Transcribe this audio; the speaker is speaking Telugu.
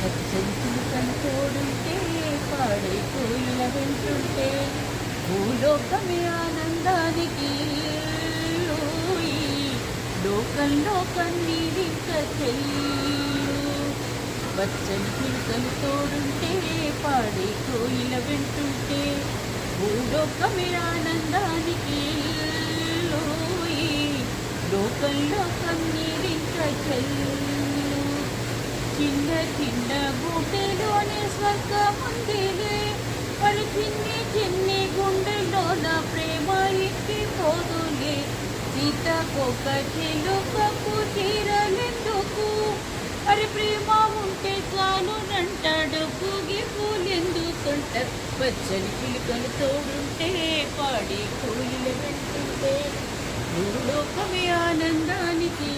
పచ్చని చిలుకలు తోడుంటే పాడే కోయిల వెంటుంటే భూలోకమే ఆనందానికి ఊయి. లోకంలో కన్నీరింక చెల్లు పచ్చని చిలుకలు తోడుంటే పాడే కోయిల వెంటుంటే భూలోకమే ఆనందానికి ఊయి. లోకంలో కన్నీరింక చెల్లు చిన్న చిన్న గుండెలోనే స్వర్గముందిలే మరి చిన్ని చిన్ని గుండెలోన ప్రేమ ఎక్కిపోదులే సీతకొక చిలుకకు చీరలెందుకు మరి ప్రేమ ఉంటే చాలు నంటాడు పూగి పూలెందుకంట పచ్చని చిలుకలు తోడుంటే పాడి కోయిల వెంటుంటే భూలోకమే ఆనందానికి